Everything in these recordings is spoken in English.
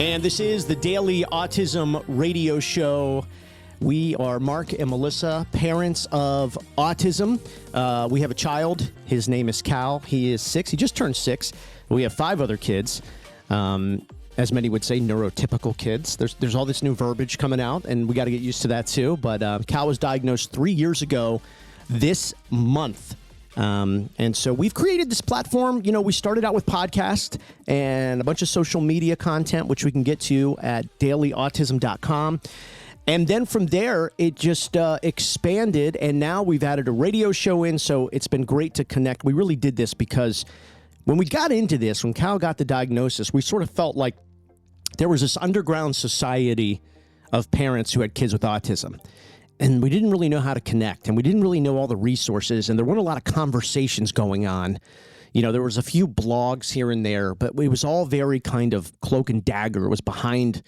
And this is the Daily Autism Radio Show. We are Mark and Melissa, parents of autism. We have a child. His name is Cal. He is 6. He just turned 6. We have 5 other kids. As many would say, neurotypical kids. There's all this new verbiage coming out, and we got to get used to that too. But Cal was diagnosed 3 years ago this month. And so we've created this platform. You know, we started out with podcast and a bunch of social media content, which we can get to at dailyautism.com. And then from there, it just expanded, and now we've added a radio show in, so it's been great to connect. We really did this because when we got into this, when Cal got the diagnosis, we sort of felt like there was this underground society of parents who had kids with autism. And we didn't really know how to connect, and we didn't really know all the resources, and there weren't a lot of conversations going on. You know, there was a few blogs here and there, but it was all very kind of cloak and dagger. It was behind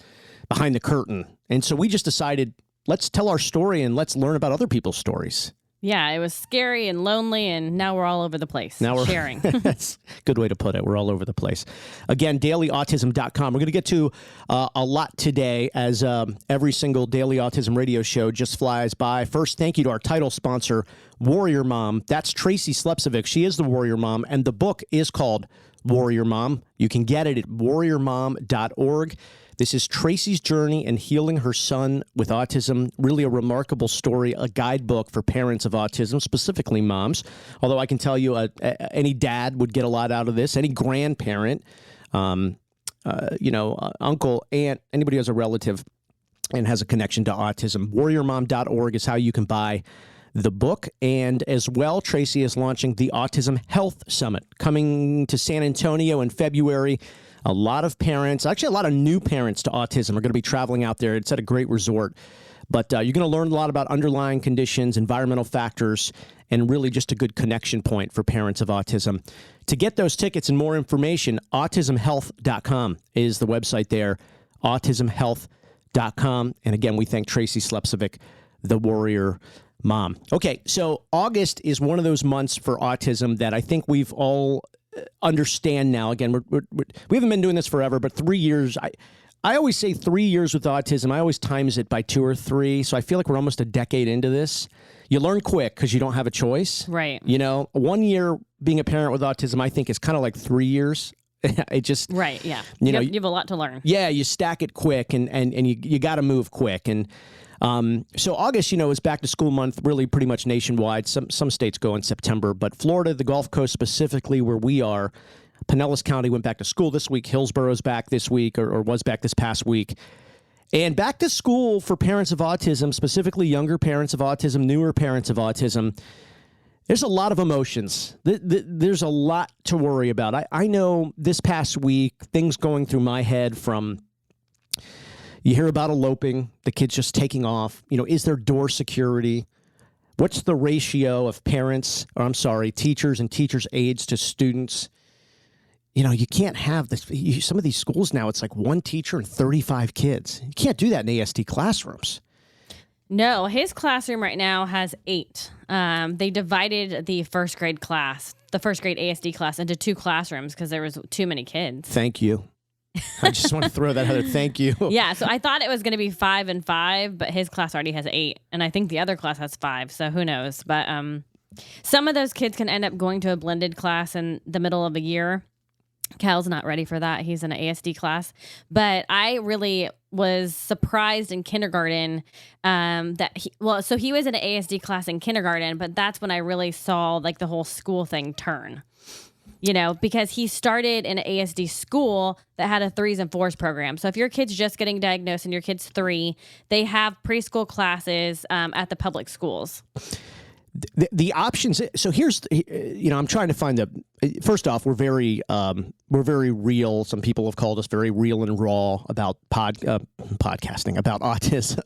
the curtain. And so we just decided, let's tell our story and let's learn about other people's stories. Yeah, it was scary and lonely, and now we're all over the place sharing. That's a good way to put it. We're all over the place. Again, dailyautism.com. We're going to get to a lot today as every single Daily Autism radio show just flies by. First, thank you to our title sponsor, Warrior Mom. That's Tracy Slepcevic. She is the Warrior Mom, and the book is called Warrior Mom. You can get it at warriormom.org. This is Tracy's journey in healing her son with autism. Really a remarkable story, a guidebook for parents of autism, specifically moms. Although I can tell you any dad would get a lot out of this, any grandparent, uncle, aunt, anybody who has a relative and has a connection to autism. Warriormom.org is how you can buy the book. And as well, Tracy is launching the Autism Health Summit coming to San Antonio in February. A lot of parents, actually a lot of new parents to autism are going to be traveling out there. It's at a great resort. But you're going to learn a lot about underlying conditions, environmental factors, and really just a good connection point for parents of autism. To get those tickets and more information, autismhealth.com is the website there, autismhealth.com. And again, we thank Tracy Slepcevic, the Warrior Mom. Okay, so August is one of those months for autism that I think we've all understand now. Again, we haven't been doing this forever, but 3 years. I always say 3 years with autism. I always times it by 2 or 3. So I feel like we're almost a decade into this. You learn quick because you don't have a choice. Right. You know, 1 year being a parent with autism, I think is kind of like 3 years. It just right. Yeah. You have a lot to learn. Yeah. You stack it quick and you got to move quick. And so August, is back to school month, really pretty much nationwide. Some states go in September, but Florida, the Gulf Coast specifically where we are, Pinellas County went back to school this week. Hillsborough's back this week or was back this past week. And back to school for parents of autism, specifically younger parents of autism, newer parents of autism. There's a lot of emotions. There's a lot to worry about. I know this past week, things going through my head from... You hear about eloping, the kid's just taking off. Is there door security? What's the ratio of teachers and teachers' aides to students? You can't have this. Some of these schools now, it's like one teacher and 35 kids. You can't do that in ASD classrooms. No, his classroom right now has 8. They divided the first grade ASD class into 2 classrooms because there was too many kids. Thank you. I just want to throw that out there. Thank you. Yeah, so I thought it was going to be 5 and 5, but his class already has 8, and I think the other class has 5, so who knows. But some of those kids can end up going to a blended class in the middle of a year. Cal's not ready for that. He's in an ASD class. But I really was surprised in kindergarten so he was in an ASD class in kindergarten, but that's when I really saw like the whole school thing turn. Because he started in an ASD school that had a 3s and 4s program. So if your kid's just getting diagnosed and your kid's 3, they have preschool classes at the public schools. The options. So here's, I'm trying to find first off, we're very real. Some people have called us very real and raw about podcasting, about autism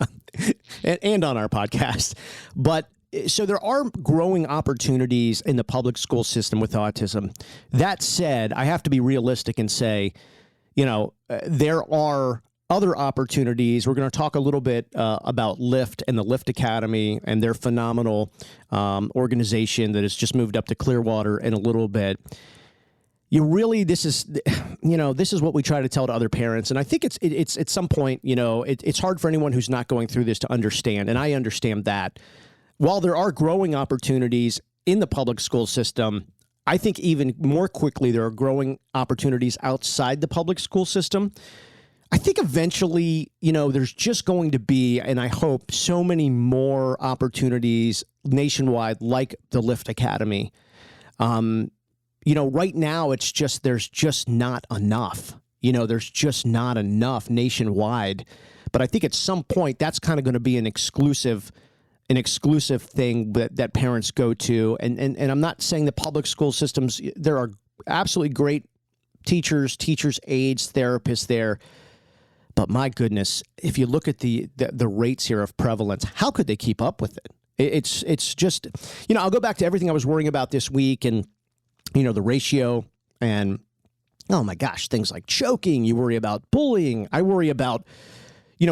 and on our podcast. But so there are growing opportunities in the public school system with autism. That said, I have to be realistic and say, there are other opportunities. We're going to talk a little bit about LIFT and the LIFT Academy and their phenomenal organization that has just moved up to Clearwater in a little bit. you really, this is what we try to tell to other parents. And I think it's at some point, it's hard for anyone who's not going through this to understand. And I understand that while there are growing opportunities in the public school system, I think even more quickly, there are growing opportunities outside the public school system. I think eventually, there's just going to be, and I hope, so many more opportunities nationwide like the Lift Academy. Right now, there's just not enough. There's just not enough nationwide. But I think at some point, that's kind of going to be an exclusive thing that parents go to. And I'm not saying the public school systems, there are absolutely great teachers, aides, therapists there. But my goodness, if you look at the rates here of prevalence, how could they keep up with it? It's just, I'll go back to everything I was worrying about this week and, the ratio and, oh my gosh, things like choking. You worry about bullying. I worry about,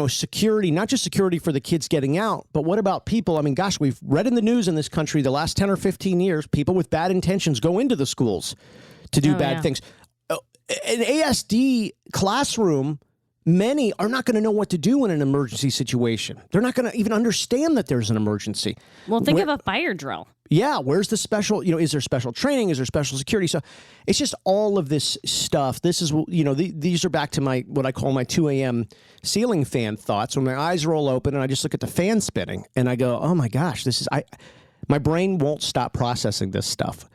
security, not just security for the kids getting out, but what about people? I mean, gosh, we've read in the news in this country the last 10 or 15 years, people with bad intentions go into the schools to do bad things. An ASD classroom, many are not going to know what to do in an emergency situation. They're not going to even understand that there's an emergency. Well, think of a fire drill. Yeah, where's the special, is there special training? Is there special security? So it's just all of this stuff. This is, these are back to what I call my 2 a.m. ceiling fan thoughts, when my eyes roll open and I just look at the fan spinning and I go, oh my gosh, my brain won't stop processing this stuff.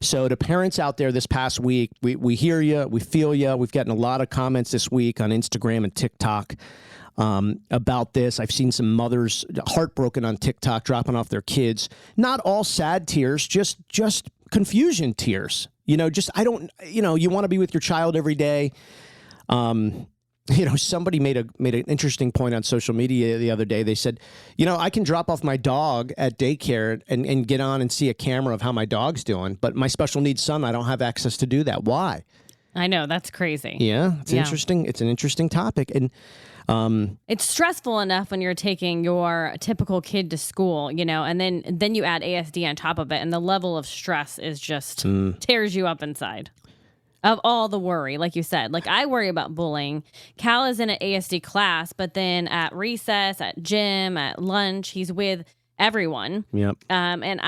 So to parents out there this past week, we hear you, we feel you. We've gotten a lot of comments this week on Instagram and TikTok about this. I've seen some mothers heartbroken on TikTok dropping off their kids. Not all sad tears, just confusion tears. You want to be with your child every day. Somebody made an interesting point on social media the other day. They said, I can drop off my dog at daycare and get on and see a camera of how my dog's doing, but my special needs son, I don't have access to do that. Why? I know, that's crazy. Yeah, it's interesting. It's an interesting topic. And it's stressful enough when you're taking your typical kid to school, and then you add ASD on top of it, and the level of stress is just tears you up inside. Of all the worry, like you said. Like, I worry about bullying. Cal is in an ASD class, but then at recess, at gym, at lunch, he's with everyone. Yep. And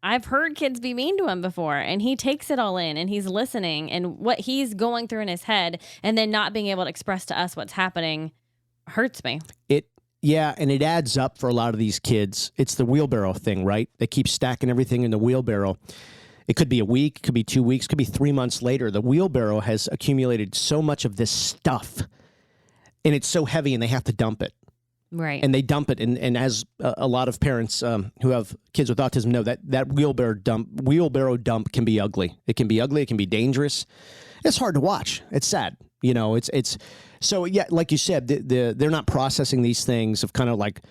I've heard kids be mean to him before, and he takes it all in, and he's listening, and what he's going through in his head, and then not being able to express to us what's happening hurts me. And it adds up for a lot of these kids. It's the wheelbarrow thing, right? They keep stacking everything in the wheelbarrow. It could be a week, could be 2 weeks, could be 3 months later. The wheelbarrow has accumulated so much of this stuff, and it's so heavy, and they have to dump it. Right. And they dump it, and as a lot of parents who have kids with autism know, that wheelbarrow dump can be ugly. It can be ugly. It can be dangerous. It's hard to watch. It's sad. It's so, yeah, like you said, they're not processing these things of kind of like,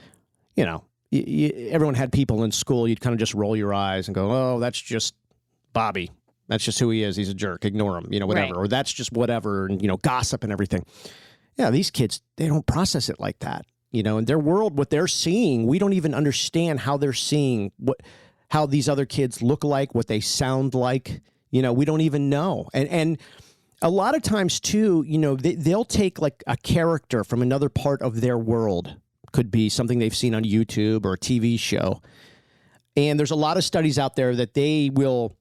everyone had people in school. You'd kind of just roll your eyes and go, oh, that's just Bobby. That's just who he is. He's a jerk. Ignore him, whatever. Right. Or that's just whatever, and, gossip and everything. Yeah, these kids, they don't process it like that. In their world, what they're seeing, we don't even understand how they're seeing how these other kids look like, what they sound like. We don't even know. And a lot of times, too, they'll take like a character from another part of their world. Could be something they've seen on YouTube or a TV show. And there's a lot of studies out there that they will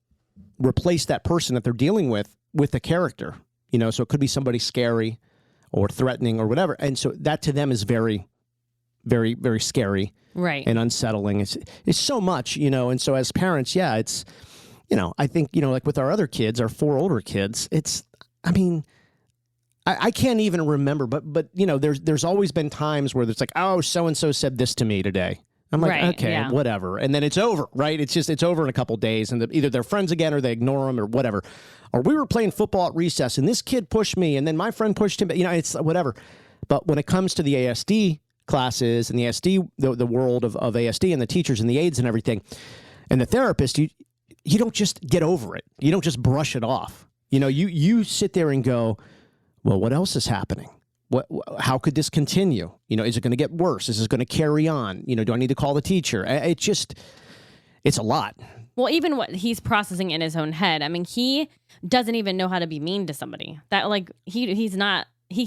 replace that person that they're dealing with a character. So it could be somebody scary or threatening or whatever. And so that to them is very, very, very scary, right, and unsettling. It's so much, And so as parents, yeah, it's, I think, like with our other kids, our 4 older kids, I can't even remember, but there's always been times where it's like, oh, so and so said this to me today. I'm like, right, okay, yeah, whatever, and then it's over, right? It's over in a couple of days, and either they're friends again or they ignore them or whatever. Or we were playing football at recess, and this kid pushed me, and then my friend pushed him. It's whatever. But when it comes to the ASD classes and the ASD, the world of ASD and the teachers and the aides and everything, and the therapist, you don't just get over it. You don't just brush it off. You sit there and go, well, what else is happening? How could this continue? Is it going to get worse? Is this going to carry on? Do I need to call the teacher? It's a lot. Well, even what he's processing in his own head. I mean, he doesn't even know how to be mean to somebody. That like he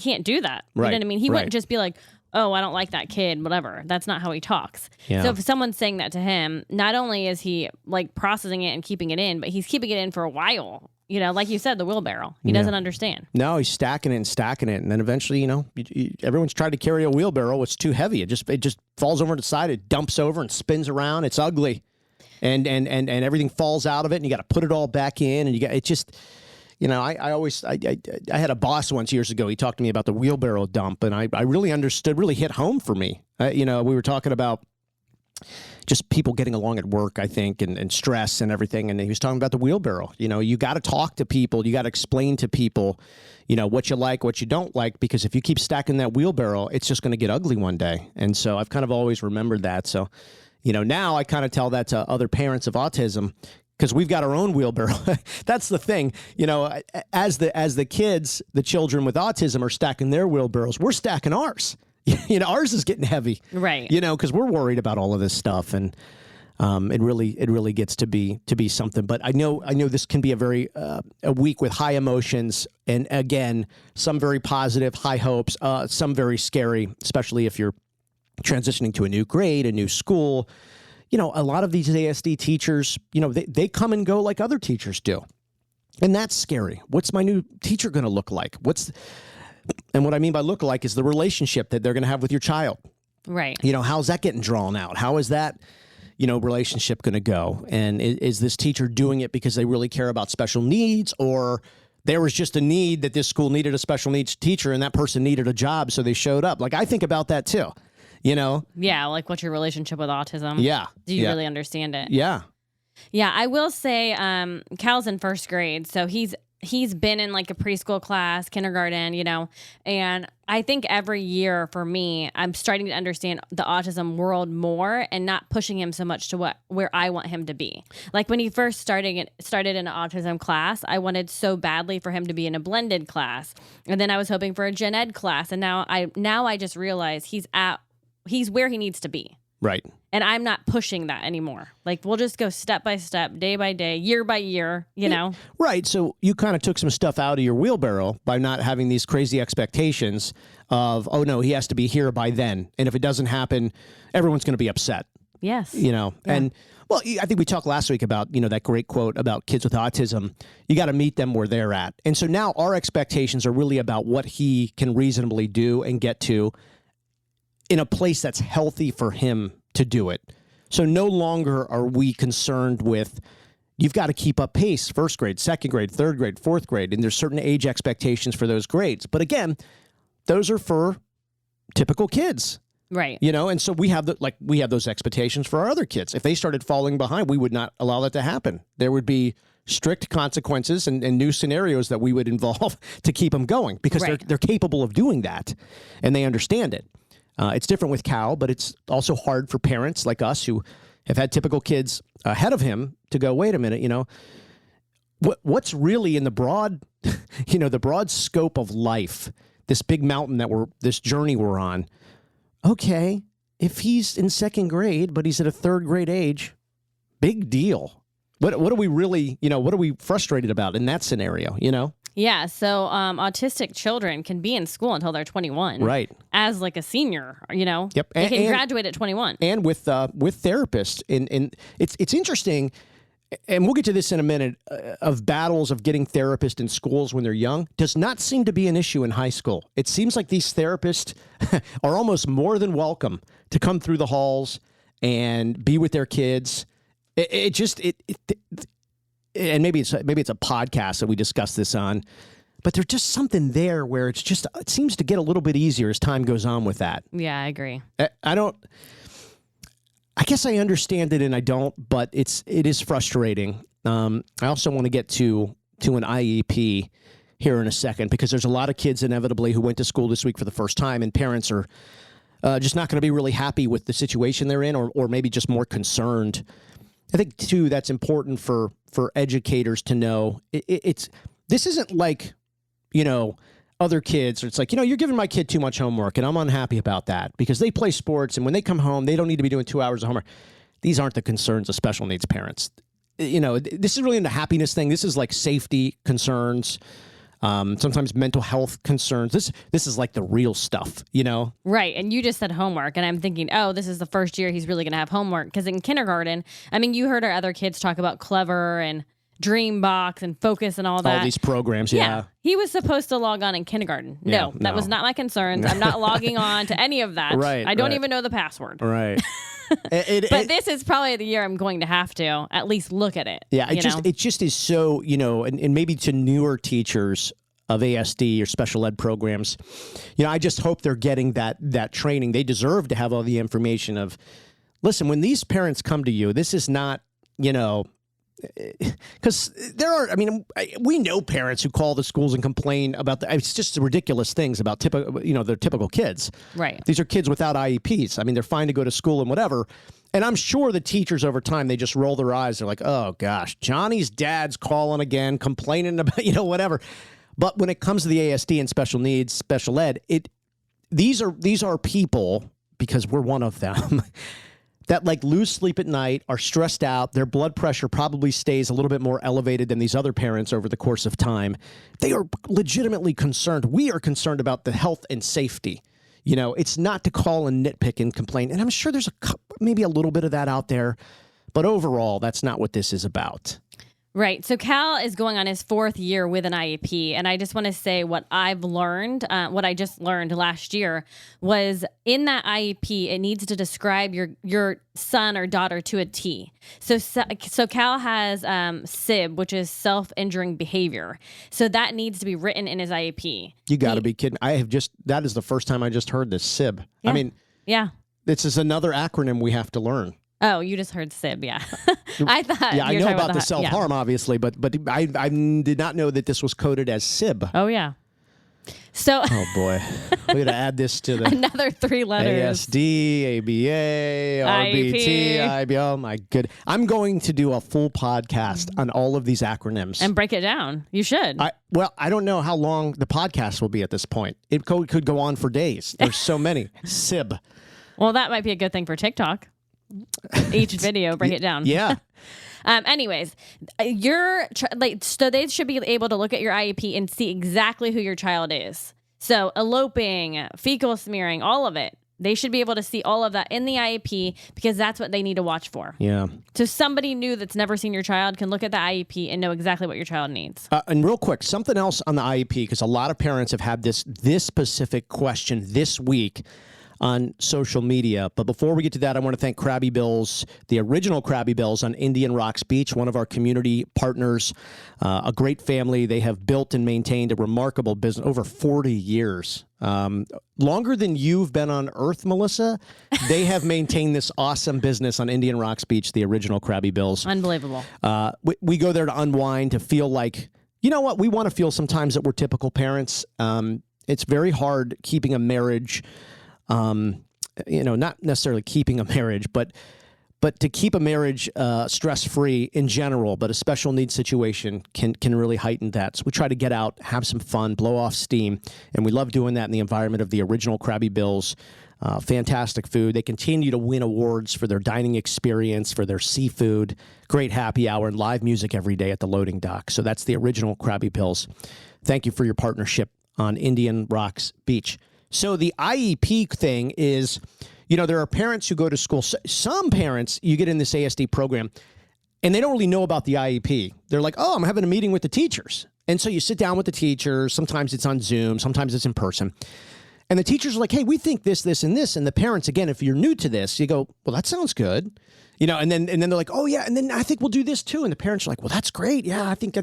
can't do that. You know what I mean? He wouldn't just be like, oh, I don't like that kid, whatever. That's not how he talks. Yeah. So if someone's saying that to him, not only is he like processing it and keeping it in, but he's keeping it in for a while. You know, like you said, the wheelbarrow. He doesn't understand. No, he's stacking it and stacking it. And then eventually, you know, everyone's tried to carry a wheelbarrow. It's too heavy. It just falls over to the side. It dumps over and spins around. It's ugly. And everything falls out of it. And you got to put it all back in. And it just, you know, I had a boss once years ago. He talked to me about the wheelbarrow dump. And I really understood, really hit home for me. You know, we were talking about just people getting along at work, I think, and stress and everything. And he was talking about the wheelbarrow. You know, you got to talk to people. You got to explain to people, you know, what you like, what you don't like, because if you keep stacking that wheelbarrow, it's just going to get ugly one day. And so I've kind of always remembered that. So, you know, now I kind of tell that to other parents of autism because we've got our own wheelbarrow. That's the thing. You know, as the kids, the children with autism are stacking their wheelbarrows, we're stacking ours. You know, ours is getting heavy, right? You know, because we're worried about all of this stuff, and it really gets to be something. But I know this can be a week with high emotions, and again, some very positive, high hopes, some very scary, especially if you're transitioning to a new grade, a new school. You know, a lot of these ASD teachers, you know, they come and go like other teachers do, and that's scary. What's my new teacher going to look like? And what I mean by look-alike is the relationship that they're going to have with your child. Right. You know, how's that getting drawn out? How is that, you know, relationship going to go? And is this teacher doing it because they really care about special needs, or there was just a need that this school needed a special needs teacher and that person needed a job, so they showed up? Like, I think about that too, you know? Yeah, like what's your relationship with autism? Yeah. Do you really understand it? Yeah. Yeah, I will say Cal's in first grade, so he's been in like a preschool class, kindergarten, you know, and I think every year for me, I'm starting to understand the autism world more and not pushing him so much to where I want him to be. Like when he first started in an autism class, I wanted so badly for him to be in a blended class. And then I was hoping for a gen ed class. And now I just realize he's where he needs to be. Right. And I'm not pushing that anymore. Like, we'll just go step by step, day by day, year by year, you know? Right. So you kind of took some stuff out of your wheelbarrow by not having these crazy expectations of, oh, no, he has to be here by then. And if it doesn't happen, everyone's going to be upset. Yes. You know, yeah. And, well, I think we talked last week about, you know, that great quote about kids with autism. You got to meet them where they're at. And so now our expectations are really about what he can reasonably do and get to in a place that's healthy for him to do it. So no longer are we concerned with, you've got to keep up pace, first grade, second grade, third grade, fourth grade, and there's certain age expectations for those grades. But again, those are for typical kids. Right. You know, and so we have those expectations for our other kids. If they started falling behind, we would not allow that to happen. There would be strict consequences and new scenarios that we would involve to keep them going because they're capable of doing that and they understand it. It's different with Cal, but it's also hard for parents like us who have had typical kids ahead of him to go, wait a minute, you know, what's really in the broad, you know, the broad scope of life, this big mountain this journey we're on. Okay, if he's in second grade, but he's at a third grade age, big deal. What are we really, you know, what are we frustrated about in that scenario, you know? Yeah, so autistic children can be in school until they're 21. Right. As like a senior, you know? Yep. They can graduate at 21. And with therapists. And it's interesting, and we'll get to this in a minute, of battles of getting therapists in schools when they're young does not seem to be an issue in high school. It seems like these therapists are almost more than welcome to come through the halls and be with their kids. And maybe it's a podcast that we discuss this on, but there's just something there where it seems to get a little bit easier as time goes on with that. Yeah, I agree. I guess I understand it and I don't, but it is frustrating. I also want to get to an IEP here in a second because there's a lot of kids inevitably who went to school this week for the first time and parents are just not going to be really happy with the situation they're in or maybe just more concerned. I think, too, that's important for educators to know. This isn't like, you know, other kids. It's like, you know, you're giving my kid too much homework, and I'm unhappy about that because they play sports, and when they come home, they don't need to be doing 2 hours of homework. These aren't the concerns of special needs parents. this is really the happiness thing. This is like safety concerns, sometimes mental health concerns. This is like the real stuff, Right. And you just said homework. And I'm thinking, oh, this is the first year he's really going to have homework. Because in kindergarten, I mean, you heard our other kids talk about Clever and Dreambox and Focus and all that. All these programs, yeah. He was supposed to log on in kindergarten. No, that was not my concern. I'm not logging on to any of that. Right. I don't even know the password. Right. But this is probably the year I'm going to have to at least look at it. Yeah, it just is so, and maybe to newer teachers of ASD or special ed programs, I just hope they're getting that training. They deserve to have all the information of, listen, when these parents come to you, this is not, because we know parents who call the schools and complain about it's just ridiculous things about their typical kids. Right. These are kids without IEPs. I mean, they're fine to go to school and whatever. And I'm sure the teachers over time, they just roll their eyes. They're like, oh gosh, Johnny's dad's calling again, complaining about, whatever. But when it comes to the ASD and special needs, special ed, these are people, because we're one of them, that like lose sleep at night, are stressed out. Their blood pressure probably stays a little bit more elevated than these other parents over the course of time. They are legitimately concerned. We are concerned about the health and safety. It's not to call and nitpick and complain. And I'm sure there's maybe a little bit of that out there. But overall, that's not what this is about. Right. So Cal is going on his 4th year with an IEP. And I just want to say what I've learned, what I just learned last year was in that IEP, it needs to describe your son or daughter to a T. So Cal has SIB, which is self-injuring behavior. So that needs to be written in his IEP. You got to be kidding. That is the first time I just heard this, SIB. Yeah. I mean, yeah, this is another acronym we have to learn. Oh, you just heard SIB, yeah. I thought. Yeah, I know about the self-harm, obviously, but I did not know that this was coded as SIB. Oh, yeah. So. Oh, boy. We got to add this to the. Another 3 letters. ASD, ABA, RBT, IB. Oh, my good. I'm going to do a full podcast on all of these acronyms. And break it down. You should. I don't know how long the podcast will be at this point. It could go on for days. There's so many. SIB. Well, that might be a good thing for TikTok. Each video, break it down. Yeah. Anyways, so they should be able to look at your IEP and see exactly who your child is. So eloping, fecal smearing, all of it. They should be able to see all of that in the IEP because that's what they need to watch for. Yeah. So somebody new that's never seen your child can look at the IEP and know exactly what your child needs. And real quick, something else on the IEP, because a lot of parents have had this specific question this week on social media. But before we get to that, I want to thank Krabby Bill's, the original Krabby Bill's on Indian Rocks Beach, one of our community partners, a great family. They have built and maintained a remarkable business over 40 years. Longer than you've been on Earth, Melissa. They have maintained this awesome business on Indian Rocks Beach, the original Krabby Bill's. Unbelievable. We go there to unwind, to feel like, you know what, we want to feel sometimes that we're typical parents. It's very hard keeping a marriage, not necessarily keeping a marriage, but to keep a marriage stress-free in general, but a special needs situation can really heighten that. So we try to get out, have some fun, blow off steam, and we love doing that in the environment of the original Krabby Bill's. Fantastic food. They continue to win awards for their dining experience, for their seafood, great happy hour, and live music every day at the loading dock. So that's the original Krabby Bill's. Thank you for your partnership on Indian Rocks Beach. So the IEP thing is, there are parents who go to school. Some parents, you get in this ASD program, and they don't really know about the IEP. They're like, oh, I'm having a meeting with the teachers. And so you sit down with the teachers. Sometimes it's on Zoom. Sometimes it's in person. And the teachers are like, hey, we think this, this, and this. And the parents, again, if you're new to this, you go, well, that sounds good. And then they're like, oh, yeah, and then I think we'll do this too. And the parents are like, well, that's great. Yeah, I think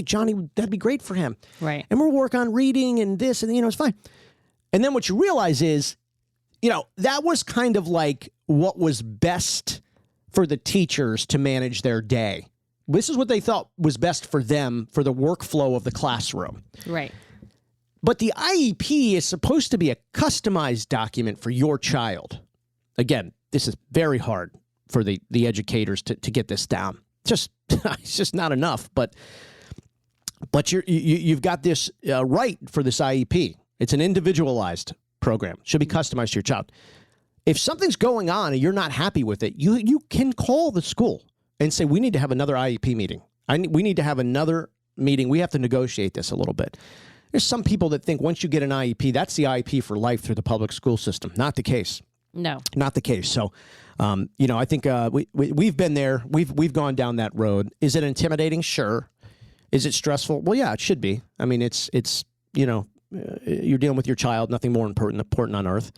Johnny, that'd be great for him. Right. And we'll work on reading and this, and, it's fine. And then what you realize is, that was kind of like what was best for the teachers to manage their day. This is what they thought was best for them for the workflow of the classroom. Right. But the IEP is supposed to be a customized document for your child. Again, this is very hard for the educators to get this down. It's just not enough. But you've got this right for this IEP. It's an individualized program. Should be customized to your child. If something's going on and you're not happy with it, you can call the school. and say, we need to have another IEP meeting. We need to have another meeting. We have to negotiate this a little bit. There's some people that think once you get an IEP, that's the IEP for life through the public school system. Not the case. No. Not the case. So, I think we've been there. We've gone down that road. Is it intimidating? Sure. Is it stressful? Well, yeah, it should be. I mean, it's you're dealing with your child, nothing more important on earth.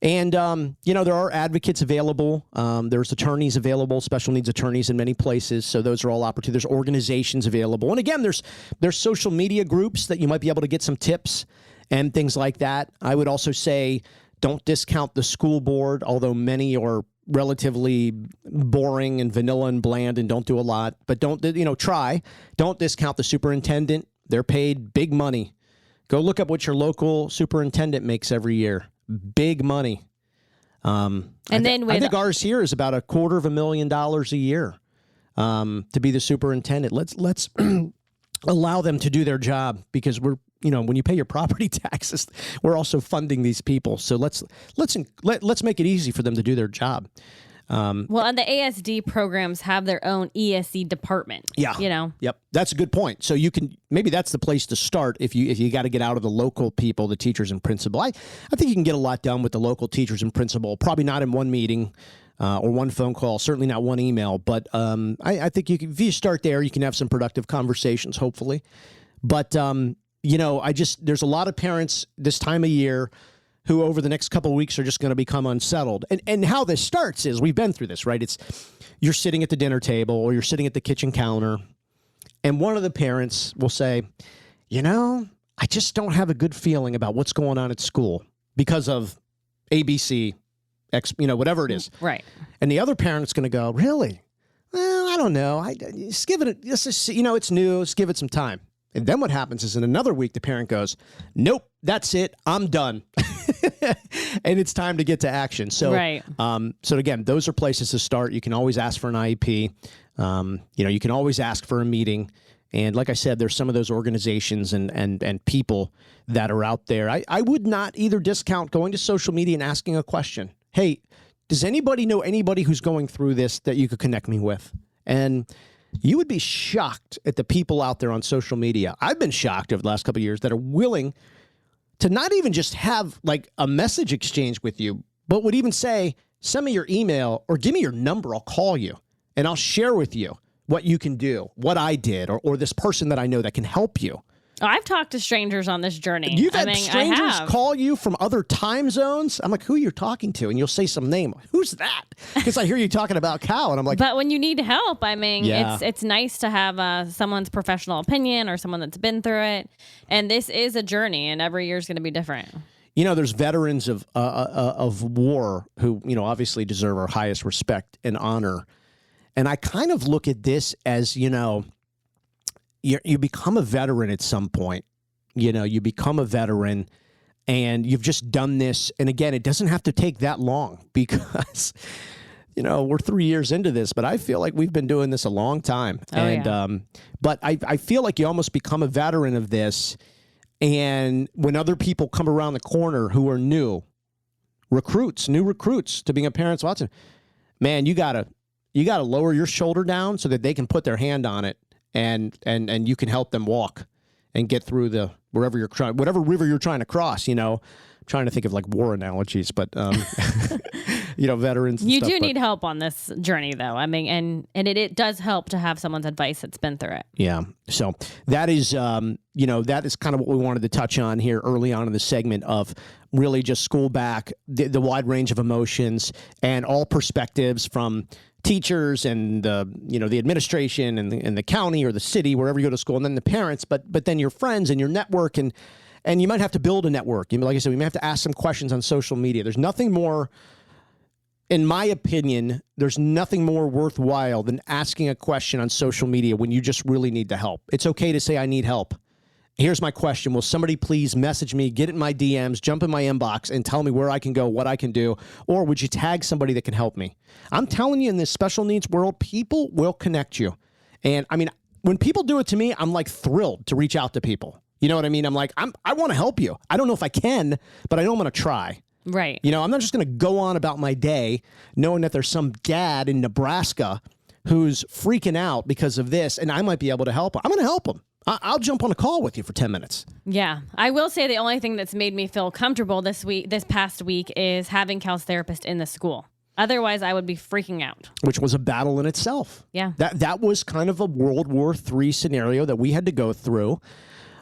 And, there are advocates available. There's attorneys available, special needs attorneys in many places. So those are all opportunities. There's organizations available. And again, there's social media groups that you might be able to get some tips and things like that. I would also say don't discount the school board, although many are relatively boring and vanilla and bland and don't do a lot. But try. Don't discount the superintendent. They're paid big money. Go look up what your local superintendent makes every year. Big money. I think ours here is about $250,000 a year to be the superintendent. Let's allow them to do their job, because we're when you pay your property taxes, we're also funding these people. So let's make it easy for them to do their job. And the ASD programs have their own ESC department. Yeah. Yep. That's a good point. So maybe that's the place to start if you got to get out of the local people, the teachers and principal. I think you can get a lot done with the local teachers and principal, probably not in one meeting or one phone call, certainly not one email. But I think if you start there, you can have some productive conversations, hopefully. But, there's a lot of parents this time of year who over the next couple of weeks are just going to become unsettled. And how this starts is, we've been through this, right? You're sitting at the dinner table or you're sitting at the kitchen counter, and one of the parents will say, I just don't have a good feeling about what's going on at school because of ABC, X, whatever it is. Right. And the other parent's going to go, really? Well, I don't know. Just give it, it's new. Just give it some time. And then what happens is in another week, the parent goes, nope, that's it. I'm done. And it's time to get to action. So, right. So again, those are places to start. You can always ask for an IEP. You can always ask for a meeting. And like I said, there's some of those organizations and people that are out there. I would not either discount going to social media and asking a question. Hey, does anybody know anybody who's going through this that you could connect me with? And you would be shocked at the people out there on social media. I've been shocked over the last couple of years that are willing to not even just have like a message exchange with you, but would even say, send me your email or give me your number. I'll call you and I'll share with you what you can do, what I did, or this person that I know that can help you. Oh, I've talked to strangers on this journey. You've had strangers call you from other time zones. I'm like, who you're talking to? And you'll say some name. Who's that? Because I hear you talking about Cal, and I'm like, but when you need help, it's nice to have someone's professional opinion or someone that's been through it. And this is a journey, and every year is going to be different. There's veterans of war who, obviously deserve our highest respect and honor. And I kind of look at this as, you become a veteran at some point. You become a veteran and you've just done this. And again, it doesn't have to take that long because, we're 3 years into this, but I feel like we've been doing this a long time. But I feel like you almost become a veteran of this. And when other people come around the corner who are new recruits to being a parent's autism, man, you gotta lower your shoulder down so that they can put their hand on it. And you can help them walk and get through whatever river you're trying to cross. I'm trying to think of like war analogies, but veterans. You do need help on this journey, though. And it does help to have someone's advice that's been through it. Yeah. So that is that is kind of what we wanted to touch on here early on in the segment of really just school back, the wide range of emotions and all perspectives from teachers and the administration and the county or the city, wherever you go to school, and then the parents, but then your friends and your network, and you might have to build a network. Like I said, we may have to ask some questions on social media. There's nothing more, in my opinion, there's nothing more worthwhile than asking a question on social media when you just really need the help. It's okay to say, I need help. Here's my question. Will somebody please message me, get it in my DMs, jump in my inbox, and tell me where I can go, what I can do? Or would you tag somebody that can help me? I'm telling you, in this special needs world, people will connect you. And when people do it to me, I'm like thrilled to reach out to people. You know what I mean? I'm like, I want to help you. I don't know if I can, but I know I'm going to try. Right. I'm not just going to go on about my day knowing that there's some dad in Nebraska who's freaking out because of this, and I might be able to help him, I'm going to help him. I'll jump on a call with you for 10 minutes. Yeah. I will say the only thing that's made me feel comfortable this past week is having Cal's therapist in the school. Otherwise, I would be freaking out. Which was a battle in itself. Yeah. That was kind of a World War III scenario that we had to go through.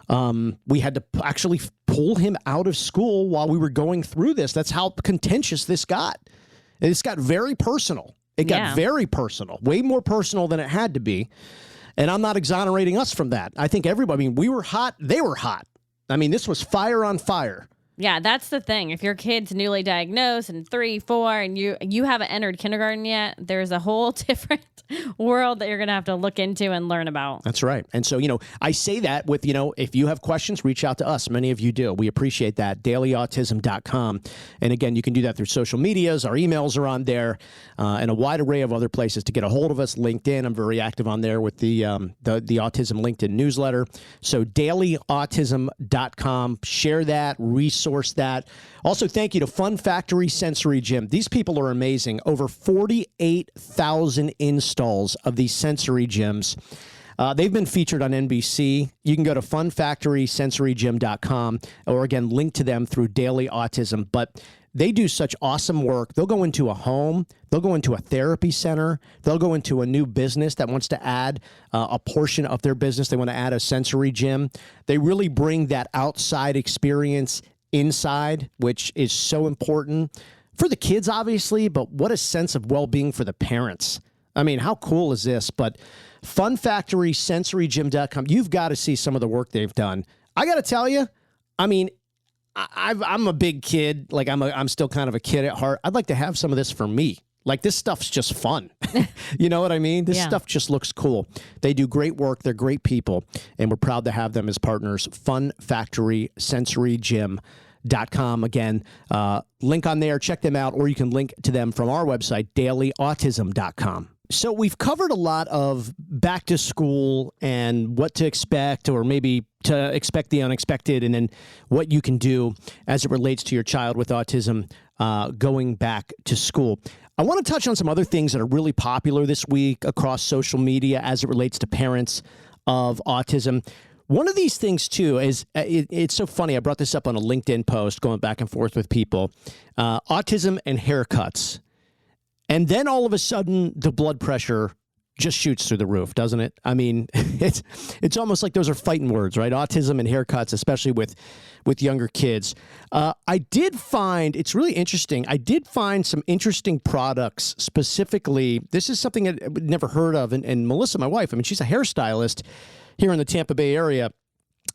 We had to actually pull him out of school while we were going through this. That's how contentious this got. It's got very personal. It got very personal, way more personal than it had to be. And I'm not exonerating us from that. I think everybody, I mean, we were hot. They were hot. I mean, this was fire on fire. Yeah, that's the thing. If your kid's newly diagnosed and 3, 4, and you haven't entered kindergarten yet, there's a whole different world that you're going to have to look into and learn about. That's right. And so, I say that with, if you have questions, reach out to us. Many of you do. We appreciate that. DailyAutism.com. And again, you can do that through social medias. Our emails are on there, and a wide array of other places to get a hold of us. LinkedIn, I'm very active on there with the Autism LinkedIn newsletter. So DailyAutism.com. Share that, resource that. Also, thank you to Fun Factory Sensory Gym. These people are amazing. Over 48,000 installs of these sensory gyms. They've been featured on NBC. You can go to funfactorysensorygym.com or, again, link to them through Daily Autism. But they do such awesome work. They'll go into a home. They'll go into a therapy center. They'll go into a new business that wants to add a portion of their business. They want to add a sensory gym. They really bring that outside experience inside, which is so important for the kids, obviously, but what a sense of well-being for the parents. I mean, how cool is this? But funfactorysensorygym.com, you've got to see some of the work they've done. I got to tell you, I mean, I'm a big kid. Like, I'm still kind of a kid at heart. I'd like to have some of this for me. Like, this stuff's just fun. You know what I mean? This stuff just looks cool. They do great work. They're great people, and we're proud to have them as partners. funfactorysensorygym.com. Again, link on there. Check them out, or you can link to them from our website, dailyautism.com. So we've covered a lot of back to school and what to expect, or maybe to expect the unexpected, and then what you can do as it relates to your child with autism going back to school. I want to touch on some other things that are really popular this week across social media as it relates to parents of autism. One of these things, too, is it's so funny. I brought this up on a LinkedIn post going back and forth with people. Autism and haircuts. And then all of a sudden, the blood pressure just shoots through the roof, doesn't it? I mean, it's almost like those are fighting words, right? Autism and haircuts, especially with younger kids. I did find, it's really interesting, I did find some interesting products specifically. This is something I'd never heard of. And Melissa, my wife, I mean, she's a hairstylist here in the Tampa Bay area.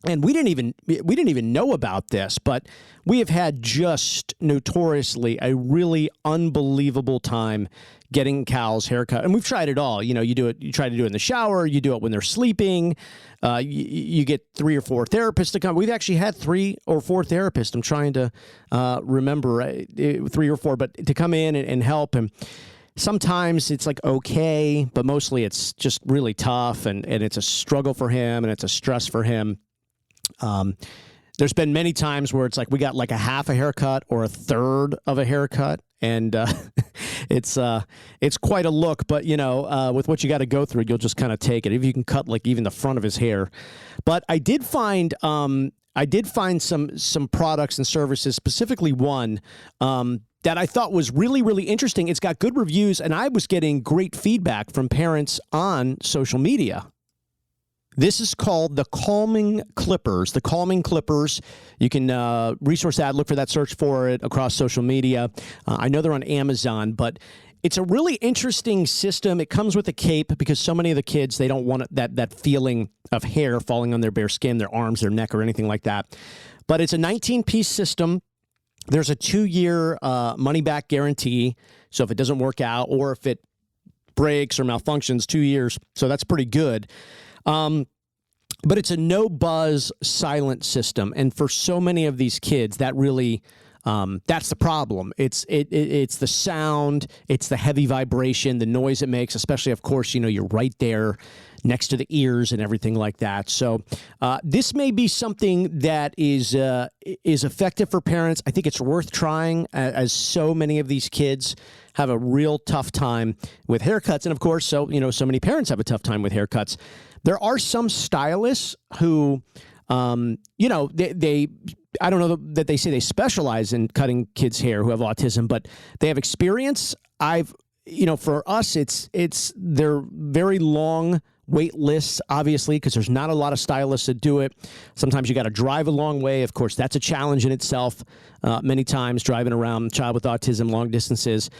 And we didn't even know about this, but we have had just notoriously a really unbelievable time getting Cal's haircut. And we've tried it all. You try to do it in the shower, you do it when they're sleeping. You get 3 or 4 therapists to come. We've actually had 3 or 4 therapists. I'm trying to remember 3 or 4, but to come in and help him. Sometimes it's like okay, but mostly it's just really tough, and it's a struggle for him, and it's a stress for him. There's been many times where it's like we got like a half a haircut or a third of a haircut, and it's quite a look. But with what you got to go through, you'll just kind of take it if you can cut like even the front of his hair. But I did find some products and services, specifically one that I thought was really, really interesting. It's got good reviews, and I was getting great feedback from parents on social media. This is called the Calming Clippers. The Calming Clippers. You can resource that, look for that, search for it across social media. I know they're on Amazon, but it's a really interesting system. It comes with a cape because so many of the kids, they don't want that feeling of hair falling on their bare skin, their arms, their neck, or anything like that. But it's a 19-piece system. There's a 2-year money-back guarantee. So if it doesn't work out or if it breaks or malfunctions, 2 years. So that's pretty good. But it's a no-buzz silent system. And for so many of these kids, that really, that's the problem. It's the sound, it's the heavy vibration, the noise it makes, especially, of course, you're right there next to the ears and everything like that. So this may be something that is effective for parents. I think it's worth trying, as so many of these kids have a real tough time with haircuts. And of course, so many parents have a tough time with haircuts. There are some stylists who, they I don't know that they say they specialize in cutting kids' hair who have autism, but they have experience. For us, they're very long wait lists, obviously, because there's not a lot of stylists that do it. Sometimes you got to drive a long way. Of course, that's a challenge in itself. Many times driving around, child with autism, long distances.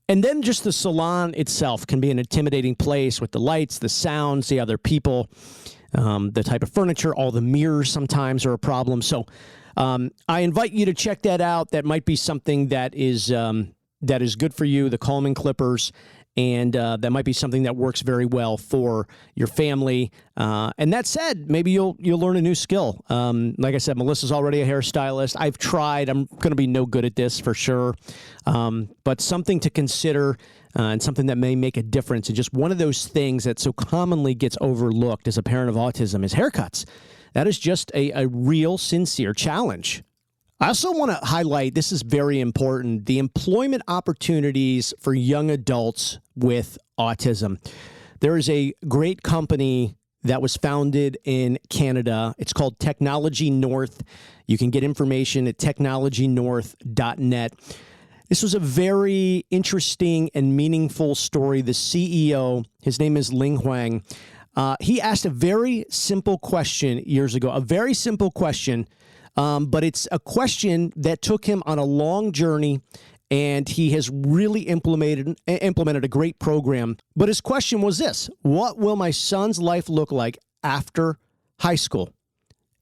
And then just the salon itself can be an intimidating place with the lights, the sounds, the other people, the type of furniture, all the mirrors sometimes are a problem. So I invite you to check that out. That might be something that is good for you, the calming clippers, and that might be something that works very well for your family. And that said, maybe you'll learn a new skill. Like I said, Melissa's already a hairstylist. I've tried. I'm going to be no good at this for sure, but something to consider and something that may make a difference. And just one of those things that so commonly gets overlooked as a parent of autism is haircuts. That is just a real, sincere challenge. I also want to highlight, this is very important, the employment opportunities for young adults with autism. There is a great company that was founded in Canada. It's called Technology North. You can get information at technologynorth.net. This was a very interesting and meaningful story. The CEO, his name is Ling Huang, he asked a very simple question years ago, a very simple question, but it's a question that took him on a long journey, and he has really implemented a great program. But his question was this: what will my son's life look like after high school?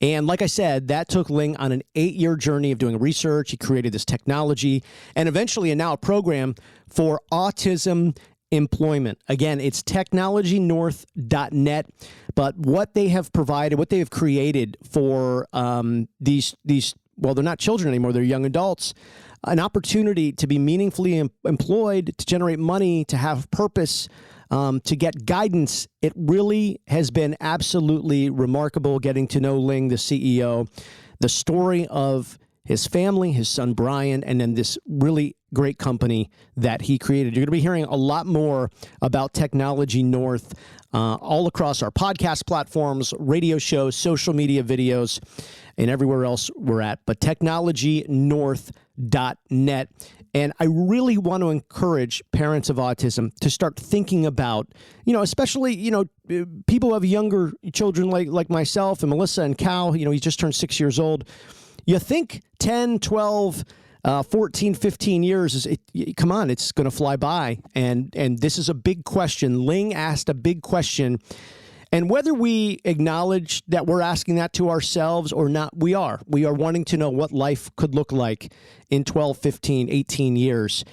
And like I said, that took Ling on an 8-year journey of doing research. He created this technology and eventually now a program for autism employment. Again, it's technologynorth.net. But what they have provided, what they have created for these, well, they're not children anymore, they're young adults, an opportunity to be meaningfully employed, to generate money, to have purpose, to get guidance. It really has been absolutely remarkable getting to know Ling, the CEO, the story of his family, his son Brian, and then this really great company that he created. You're going to be hearing a lot more about Technology North all across our podcast platforms, radio shows, social media videos, and everywhere else we're at. But technologynorth.net. And I really want to encourage parents of autism to start thinking about, especially, people who have younger children like myself and Melissa and Cal. He just turned 6 years old. You think 10, 12, 14, 15 years, come on, it's going to fly by. And this is a big question. Ling asked a big question. And whether we acknowledge that we're asking that to ourselves or not, we are wanting to know what life could look like in 12, 15, 18 years.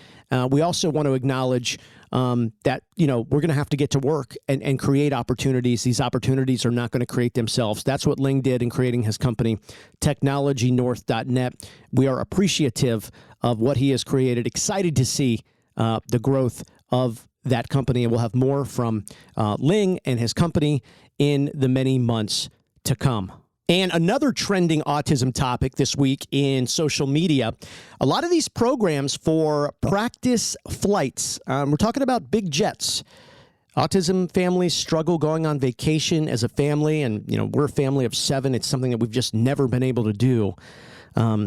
We also want to acknowledge that, we're going to have to get to work and create opportunities. These opportunities are not going to create themselves. That's what Ling did in creating his company, technologynorth.net. We are appreciative of what he has created, excited to see the growth of that company, and we'll have more from Ling and his company in the many months to come. And another trending autism topic this week in social media, a lot of these programs for practice flights. We're talking about big jets. Autism families struggle going on vacation as a family, and we're a family of 7. It's something that we've just never been able to do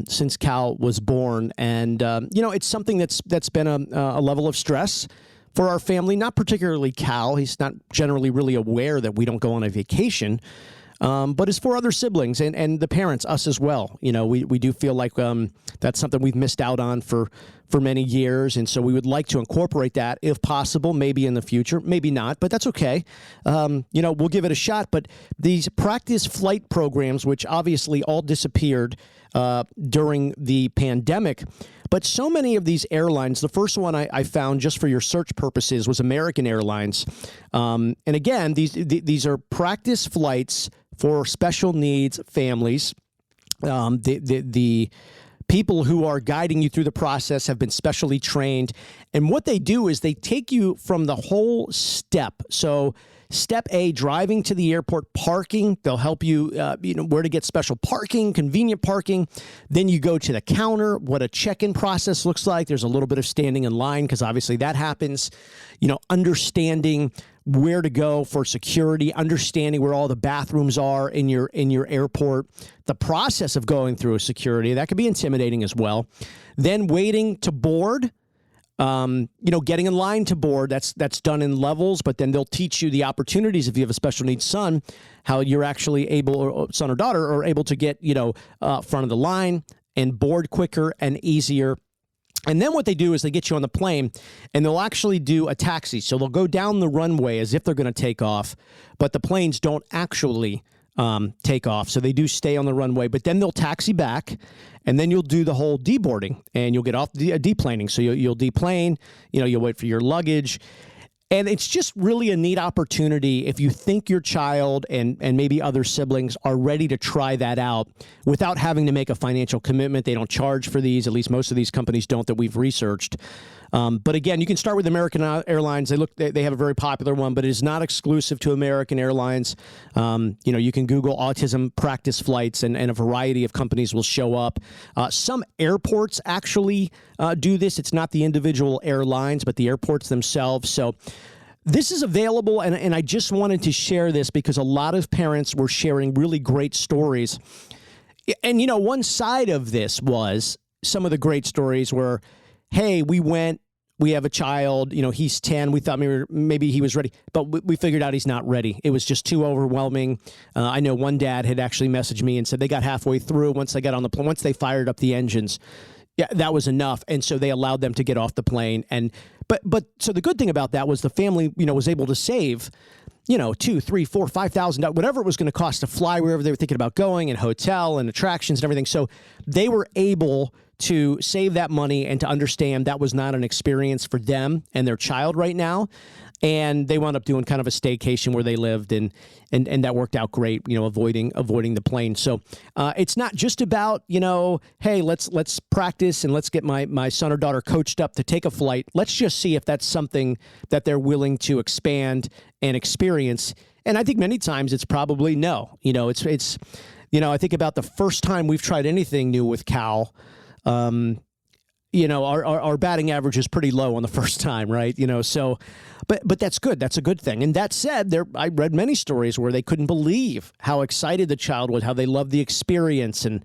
since Cal was born, and it's something that's been a level of stress for our family, not particularly Cal. He's not generally really aware that we don't go on a vacation, but it's for other siblings and the parents, us as well. We do feel like that's something we've missed out on for many years, and so we would like to incorporate that if possible, maybe in the future, maybe not, but that's okay. We'll give it a shot. But these practice flight programs, which obviously all disappeared during the pandemic, but so many of these airlines, the first one I found just for your search purposes was American Airlines. And again, these are practice flights for special needs families. The people who are guiding you through the process have been specially trained. And what they do is they take you from the whole step. So Step A, driving to the airport, parking. They'll help you, where to get special parking, convenient parking. Then you go to the counter, what a check-in process looks like. There's a little bit of standing in line because obviously that happens. Understanding where to go for security, understanding where all the bathrooms are in your airport, the process of going through security, that can be intimidating as well. Then waiting to board. Getting in line to board, that's done in levels, but then they'll teach you the opportunities if you have a special needs son, how you're actually able, or son or daughter, are able to get, front of the line and board quicker and easier. And then what they do is they get you on the plane and they'll actually do a taxi. So they'll go down the runway as if they're going to take off, but the planes don't actually take off. So they do stay on the runway, but then they'll taxi back and then you'll do the whole deboarding and you'll get off deplaning. So you'll deplane, you'll wait for your luggage. And it's just really a neat opportunity if you think your child and maybe other siblings are ready to try that out without having to make a financial commitment. They don't charge for these. At least most of these companies don't that we've researched. But again, you can start with American Airlines. They have a very popular one, but it is not exclusive to American Airlines. You can Google autism practice flights and a variety of companies will show up. Some airports actually do this. It's not the individual airlines, but the airports themselves. So this is available, and I just wanted to share this because a lot of parents were sharing really great stories. And, one side of this was some of the great stories were, hey, we have a child, he's 10. We thought maybe he was ready, but we figured out he's not ready. It was just too overwhelming. I know one dad had actually messaged me and said they got halfway through. Once they got on the plane, once they fired up the engines, yeah, that was enough. And so they allowed them to get off the plane. But so the good thing about that was the family, was able to save, $2,000, $3,000, $4,000, $5,000, whatever it was going to cost to fly wherever they were thinking about going, and hotel and attractions and everything. So they were able to save that money and to understand that was not an experience for them and their child right now. And they wound up doing kind of a staycation where they lived, and that worked out great, avoiding the plane. So it's not just about, hey, let's practice and let's get my son or daughter coached up to take a flight. Let's just see if that's something that they're willing to expand and experience. And I think many times it's probably no. It's I think about the first time we've tried anything new with Cal. Our batting average is pretty low on the first time, right? So, but that's good. That's a good thing. And that said, I read many stories where they couldn't believe how excited the child was, how they loved the experience and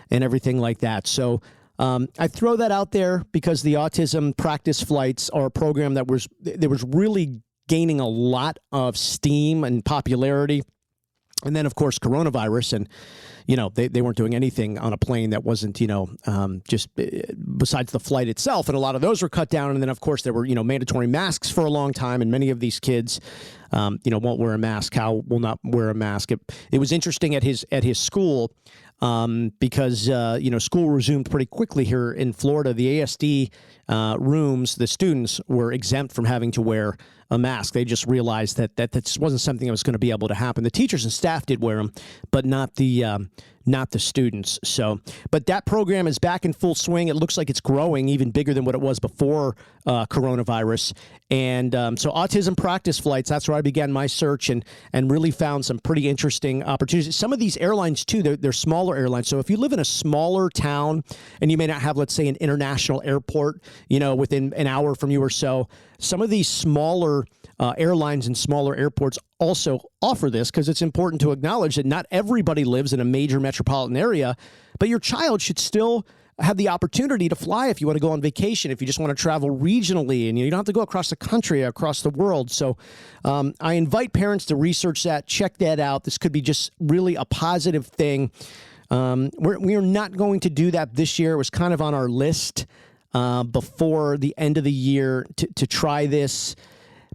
everything like that. So, I throw that out there because the autism practice flights are a program that was really gaining a lot of steam and popularity. And then, of course, coronavirus, and they weren't doing anything on a plane that wasn't just besides the flight itself, and a lot of those were cut down. And then, of course, there were mandatory masks for a long time, and many of these kids won't wear a mask. Cal will not wear a mask. It was interesting at his school because school resumed pretty quickly here in Florida. The ASD rooms, the students were exempt from having to wear a mask. They just realized that this wasn't something that was going to be able to happen. The teachers and staff did wear them, but not the students. So, but that program is back in full swing. It looks like it's growing even bigger than what it was before coronavirus. And so autism practice flights, that's where I began my search and really found some pretty interesting opportunities. Some of these airlines, too, they're smaller airlines. So if you live in a smaller town and you may not have, let's say, an international airport, within an hour from you or so, some of these smaller airlines and smaller airports also offer this because it's important to acknowledge that not everybody lives in a major metropolitan area, but your child should still have the opportunity to fly if you want to go on vacation, if you just want to travel regionally, and you don't have to go across the country, across the world. So I invite parents to research that, check that out. This could be just really a positive thing. We are not going to do that this year. It was kind of on our list before the end of the year to try this.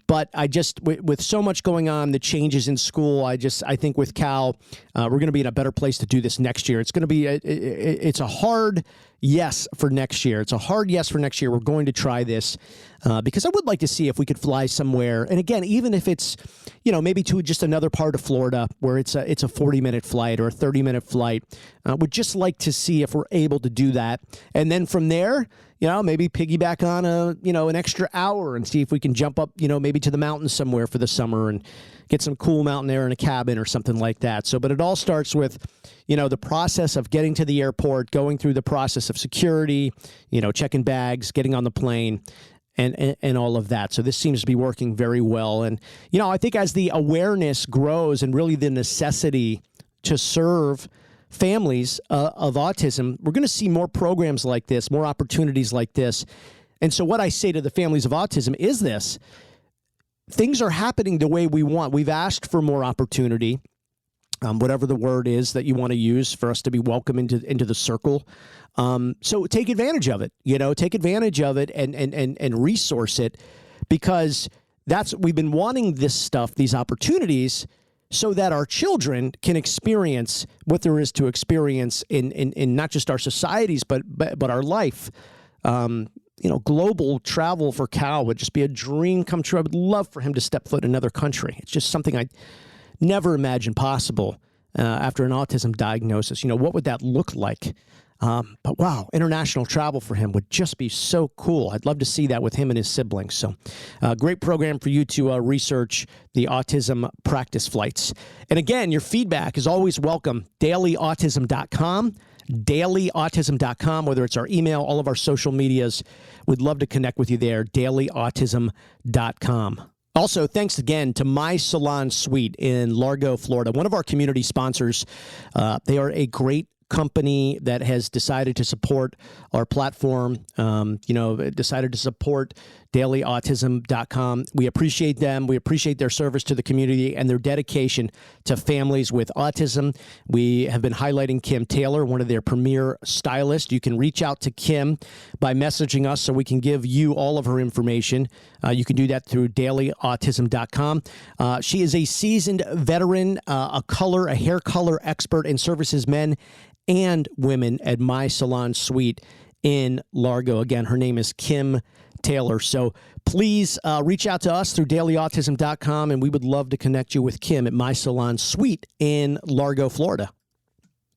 But I just, with so much going on, the changes in school, I think with Cal, we're going to be in a better place to do this next year. It's going to be, it's a hard yes for next year. It's a hard yes for next year. We're going to try this because I would like to see if we could fly somewhere. And again, even if it's, maybe to just another part of Florida where it's a 40-minute flight or a 30-minute flight, would just like to see if we're able to do that. And then from there, maybe piggyback on an extra hour and see if we can jump up, maybe to the mountains somewhere for the summer and, get some cool mountain air in a cabin or something like that. So, but it all starts with, the process of getting to the airport, going through the process of security, checking bags, getting on the plane, and all of that. So this seems to be working very well. And, I think as the awareness grows and really the necessity to serve families of autism, we're going to see more programs like this, more opportunities like this. And so what I say to the families of autism is this: things are happening the way we want. We've asked for more opportunity, whatever the word is that you want to use for us to be welcome into the circle. So take advantage of it, take advantage of it and resource it, because we've been wanting this stuff, these opportunities, so that our children can experience what there is to experience in not just our societies, but our life. Global travel for Cal would just be a dream come true. I would love for him to step foot in another country. It's just something I never imagined possible after an autism diagnosis. What would that look like? But wow, international travel for him would just be so cool. I'd love to see that with him and his siblings. So great program for you to research the autism practice flights. And again, your feedback is always welcome. dailyautism.com. dailyautism.com, whether it's our email, all of our social medias. We'd love to connect with you there, dailyautism.com. Also, thanks again to My Salon Suite in Largo, Florida, one of our community sponsors. They are a great company that has decided to support our platform, decided to support dailyautism.com. We appreciate them. We appreciate their service to the community and their dedication to families with autism. We have been highlighting Kim Taylor, one of their premier stylists. You can reach out to Kim by messaging us so we can give you all of her information. You can do that through dailyautism.com. She is a seasoned veteran, a hair color expert, and services men and women at My Salon Suite in Largo. Again, her name is Kim Taylor. So please reach out to us through dailyautism.com, and we would love to connect you with Kim at My Salon Suite in Largo, Florida.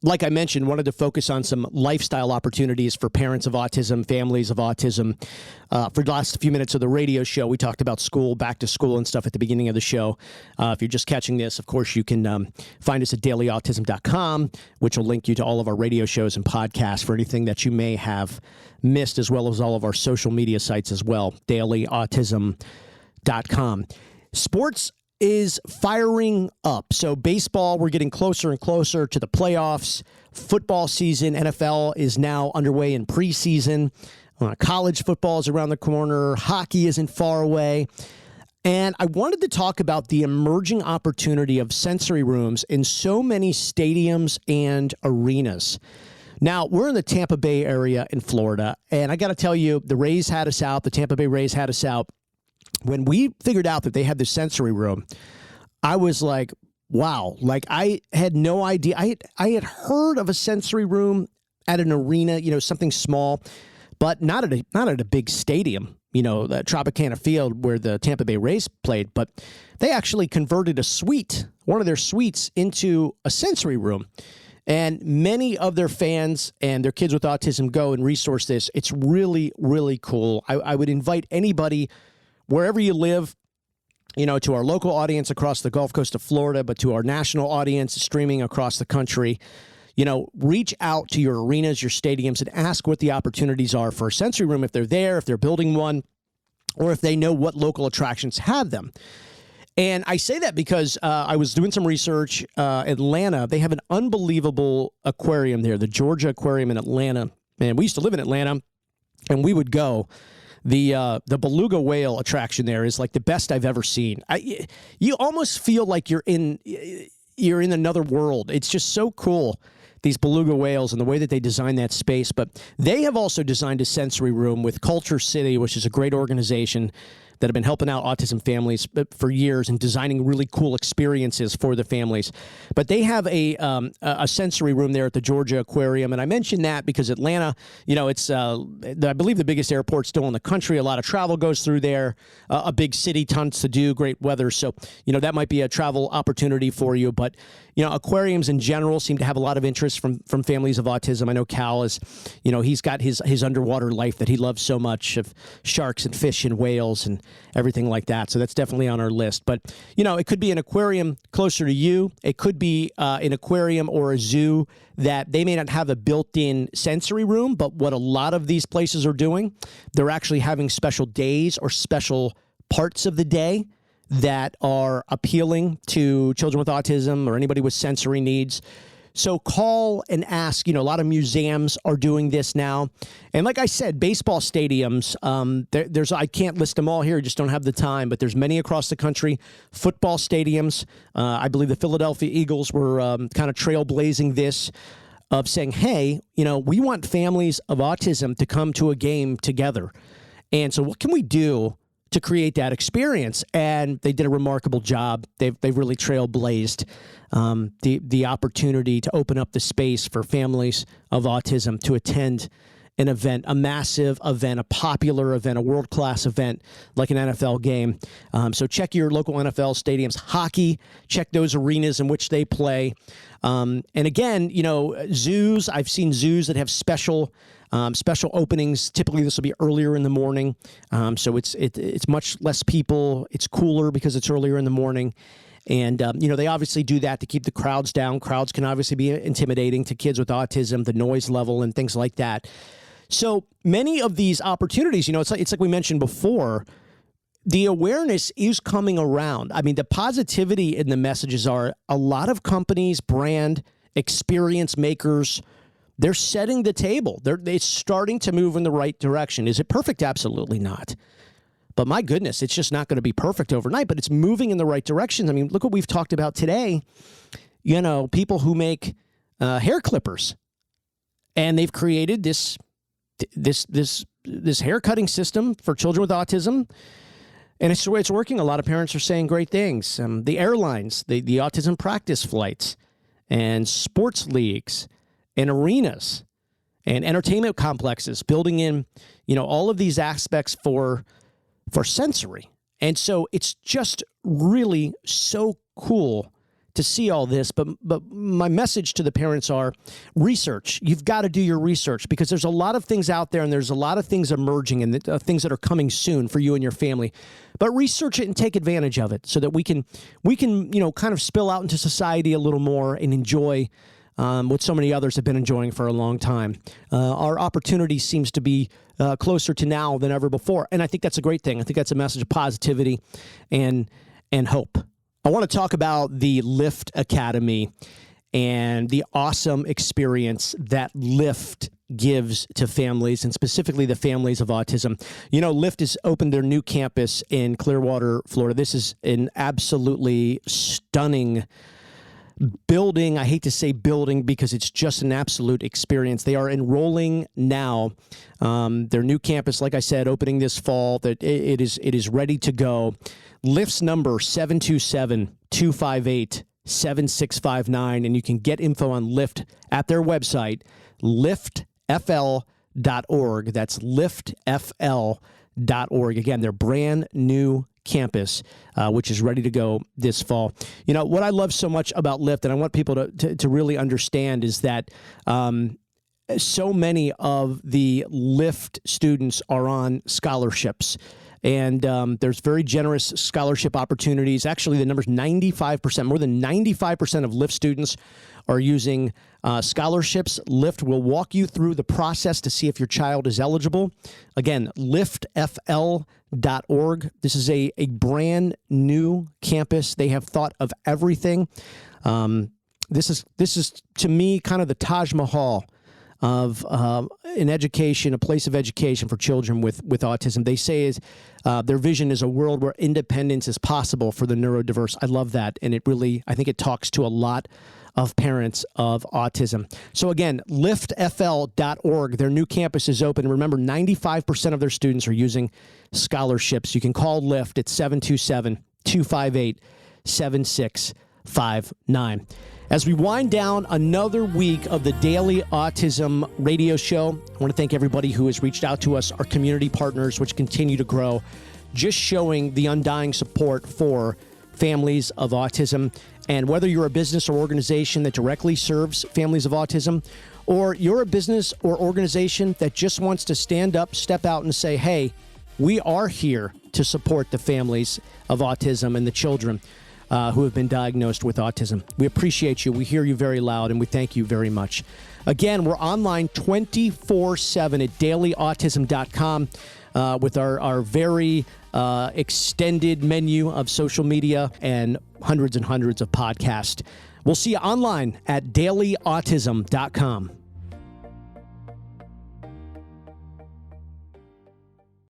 Like I mentioned, wanted to focus on some lifestyle opportunities for parents of autism, families of autism. For the last few minutes of the radio show, we talked about school, back to school and stuff at the beginning of the show. If you're just catching this, of course, you can find us at dailyautism.com, which will link you to all of our radio shows and podcasts for anything that you may have missed, as well as all of our social media sites as well, dailyautism.com. Sports is firing up. So baseball, we're getting closer and closer to the playoffs. Football season, NFL is now underway in preseason. College football is around the corner. Hockey isn't far away. And I wanted to talk about the emerging opportunity of sensory rooms in so many stadiums and arenas. Now, we're in the Tampa Bay area in Florida, and I got to tell you, the Rays had us out. The Tampa Bay Rays had us out. When we figured out that they had this sensory room, I was like, wow. Like, I had no idea. I had heard of a sensory room at an arena, something small, but not at a big stadium, the Tropicana Field where the Tampa Bay Rays played. But they actually converted a suite, one of their suites, into a sensory room. And many of their fans and their kids with autism go and resource this. It's really, really cool. I would invite anybody, wherever you live, to our local audience across the Gulf Coast of Florida, but to our national audience streaming across the country, reach out to your arenas, your stadiums, and ask what the opportunities are for a sensory room, if they're there, if they're building one, or if they know what local attractions have them. And I say that because I was doing some research. Atlanta, they have an unbelievable aquarium there, the Georgia Aquarium in Atlanta. Man, we used to live in Atlanta, and we would go. The beluga whale attraction there is like the best I've ever seen. You almost feel like you're in another world. It's just so cool, these beluga whales and the way that they design that space. But they have also designed a sensory room with Culture City, which is a great organization that have been helping out autism families for years and designing really cool experiences for the families. But they have a sensory room there at the Georgia Aquarium. And I mention that because Atlanta, it's, I believe, the biggest airport still in the country. A lot of travel goes through there, a big city, tons to do, great weather. So, that might be a travel opportunity for you. But aquariums in general seem to have a lot of interest from families of autism. I know Cal is, he's got his underwater life that he loves so much, of sharks and fish and whales and everything like that. So that's definitely on our list. But, it could be an aquarium closer to you. It could be an aquarium or a zoo that they may not have a built-in sensory room, but what a lot of these places are doing, they're actually having special days or special parts of the day that are appealing to children with autism or anybody with sensory needs. So call and ask. A lot of museums are doing this now. And like I said, baseball stadiums, I can't list them all here, just don't have the time, but there's many across the country. Football stadiums, I believe the Philadelphia Eagles were kind of trailblazing this, of saying, hey, we want families of autism to come to a game together. And so what can we do to create that experience? And they did a remarkable job. They've really trailblazed the opportunity to open up the space for families of autism to attend an event, a massive event, a popular event, a world-class event like an NFL game. So check your local NFL stadiums. Hockey, check those arenas in which they play. And again, zoos, I've seen zoos that have special openings. Typically, this will be earlier in the morning. So it's much less people. It's cooler because it's earlier in the morning. And, they obviously do that to keep the crowds down. Crowds can obviously be intimidating to kids with autism, the noise level and things like that. So many of these opportunities, it's like we mentioned before, the awareness is coming around. I mean, the positivity in the messages are a lot of companies, brand, experience makers, they're setting the table. They're starting to move in the right direction. Is it perfect? Absolutely not. But my goodness, it's just not going to be perfect overnight, but it's moving in the right direction. I mean, look what we've talked about today. People who make hair clippers, and they've created this hair cutting system for children with autism. And it's working. A lot of parents are saying great things. The airlines, the autism practice flights, and sports leagues, and arenas, and entertainment complexes, building in, all of these aspects for sensory. And so it's just really so cool to see all this. But my message to the parents are research. You've got to do your research, because there's a lot of things out there and there's a lot of things emerging and things that are coming soon for you and your family. But research it and take advantage of it so that we can kind of spill out into society a little more and enjoy what so many others have been enjoying for a long time. Our opportunity seems to be closer to now than ever before. And I think that's a great thing. I think that's a message of positivity and hope. I want to talk about the LIFT Academy and the awesome experience that LIFT gives to families, and specifically the families of autism. LIFT has opened their new campus in Clearwater, Florida. This is an absolutely stunning building. I hate to say building because it's just an absolute experience. They are enrolling now. Their new campus, like I said, opening this fall. That it is ready to go. LIFT's number 727-258-7659, and you can get info on LIFT at their website, liftfl.org. That's liftfl.org. Again, their brand new campus, which is ready to go this fall. What I love so much about LIFT, and I want people to really understand, is that so many of the LIFT students are on scholarships. And there's very generous scholarship opportunities. Actually, the number's 95%. More than 95% of LIFT students are using scholarships. LIFT will walk you through the process to see if your child is eligible. Again, liftfl.org. This is a brand new campus. They have thought of everything. This is to me kind of the Taj Mahal of an education, a place of education for children with autism. They say their vision is a world where independence is possible for the neurodiverse. I love that, and I think it talks to a lot of parents of autism. So again, liftfl.org. Their new campus is open. Remember, 95% of their students are using scholarships. You can call LIFT at 727-258-7659. As we wind down another week of the Daily Autism Radio Show, I want to thank everybody who has reached out to us, our community partners, which continue to grow, just showing the undying support for families of autism. And whether you're a business or organization that directly serves families of autism, or you're a business or organization that just wants to stand up, step out, and say, hey, we are here to support the families of autism and the children who have been diagnosed with autism. We appreciate you. We hear you very loud, and we thank you very much. Again, we're online 24/7 at dailyautism.com with our very extended menu of social media and hundreds of podcasts. We'll see you online at dailyautism.com.